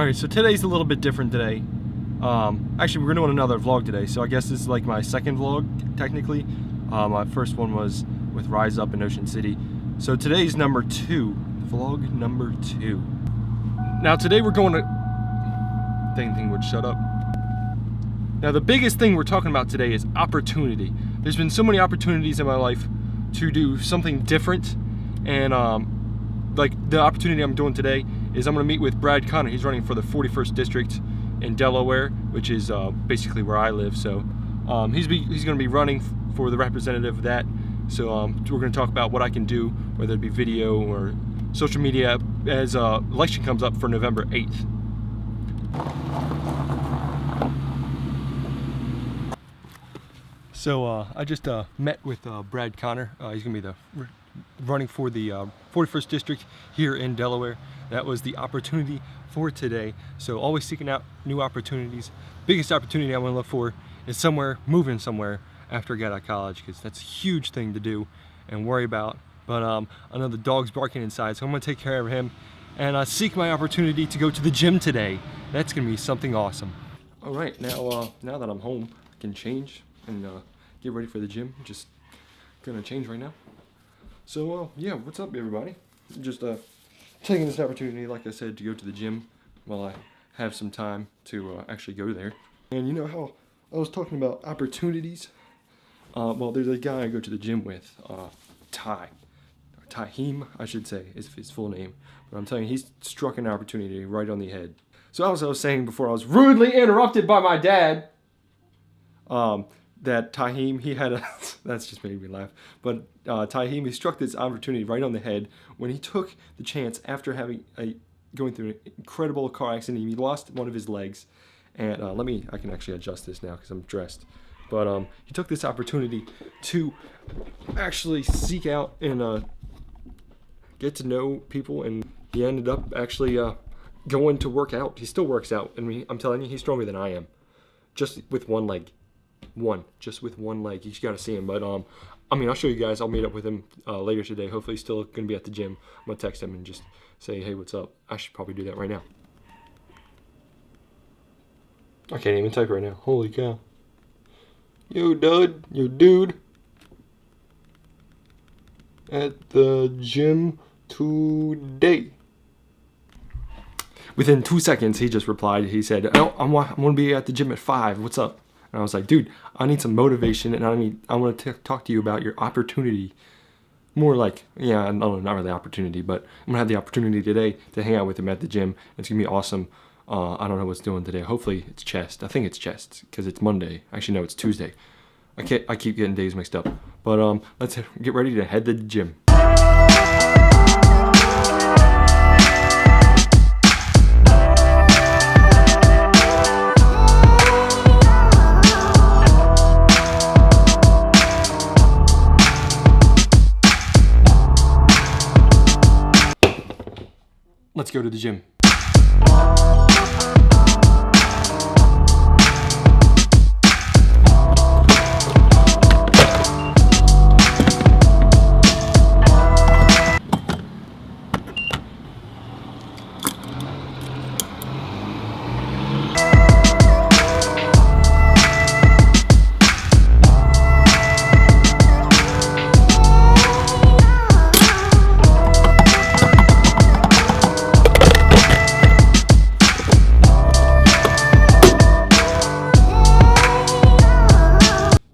Alright, so today's a little bit different today. Actually, we're doing another vlog today, so I guess this is like my second vlog, technically. My first one was with Rise Up in Ocean City. So today's number 2, vlog number 2. Now today we're going to... Thing would shut up. Now the biggest thing we're talking about today is opportunity. There's been so many opportunities in my life to do something different, and like the opportunity I'm doing today is I'm going to meet with Brad Canon. He's running for the 41st district in Delaware, which is basically where I live. So he's going to be running for the representative of that. So we're going to talk about what I can do, whether it be video or social media, as election comes up for November 8th. So I just met with Brad Canon. He's going to be running for the 41st district here in Delaware. That was the opportunity for today. So always seeking out new opportunities. Biggest opportunity I want to look for is moving somewhere after I get out of college, because that's a huge thing to do and worry about. But I know the dog's barking inside, so I'm going to take care of him and seek my opportunity to go to the gym today. That's going to be something awesome. All right, now that I'm home, I can change and get ready for the gym. Just gonna change right now. So yeah, what's up everybody? Just taking this opportunity, like I said, to go to the gym while I have some time to actually go there. And you know how I was talking about opportunities? Well, there's a guy I go to the gym with, Tahim, I should say, is his full name. But I'm telling you, he's struck an opportunity right on the head. So as I was saying before, I was rudely interrupted by my dad. That Tahim, he had a, that's just made me laugh, but Tahim, he struck this opportunity right on the head when he took the chance after going through an incredible car accident. He lost one of his legs, and I can actually adjust this now because I'm dressed, but he took this opportunity to actually seek out and get to know people, and he ended up actually going to work out. He still works out, and I'm telling you, he's stronger than I am, just with one leg. Just with one leg. You just got to see him. But I mean, I'll show you guys. I'll meet up with him later today. Hopefully he's still going to be at the gym. I'm going to text him and just say, hey, what's up? I should probably do that right now. I can't even type right now. Holy cow. Yo, dude. At the gym today. Within 2 seconds, he just replied. He said, oh, I'm going to be at the gym at 5. What's up? And I was like, dude, I need some motivation, and I want to talk to you about your opportunity. More like, yeah, no, not really opportunity, but I'm gonna have the opportunity today to hang out with him at the gym. It's gonna be awesome. I don't know what's doing today. Hopefully it's chest. I think it's chest because it's Monday. Actually, no, it's Tuesday. I keep getting days mixed up. But let's get ready to head to the gym. Let's go to the gym.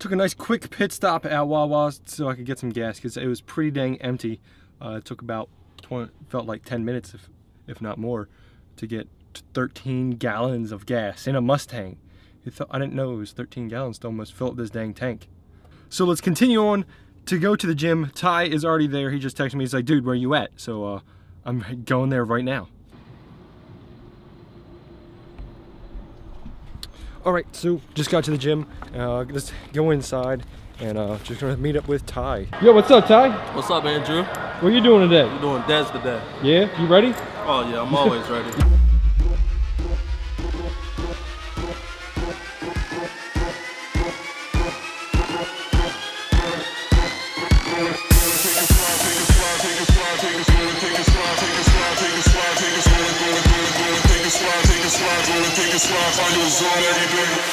Took a nice quick pit stop at Wawa so I could get some gas because it was pretty dang empty. It took about felt like 10 minutes, if not more, to get 13 gallons of gas in a Mustang. I didn't know it was 13 gallons to almost fill up this dang tank. So let's continue on to go to the gym. Ty is already there. He just texted me. He's like, dude, where you at? So I'm going there right now. Alright, so just got to the gym. Let's go inside and just gonna meet up with Ty. Yo, what's up, Ty? What's up, Andrew? What are you doing today? I'm doing deads today. Yeah, you ready? Oh yeah, I'm always ready. It's where I find your zone every day.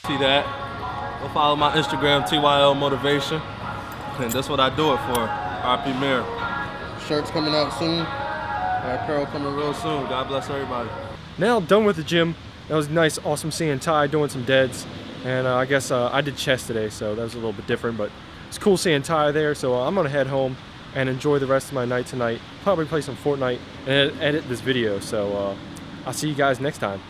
See that? Go follow my Instagram, TYL Motivation. And that's what I do it for. RP Mirror. Shirts coming out soon. Apparel coming real soon. God bless everybody. Now done with the gym. That was nice, awesome seeing Ty doing some deads. And I guess I did chest today, so that was a little bit different, but it's cool seeing Ty there. So I'm gonna head home and enjoy the rest of my night tonight. Probably play some Fortnite and edit this video. So I'll see you guys next time.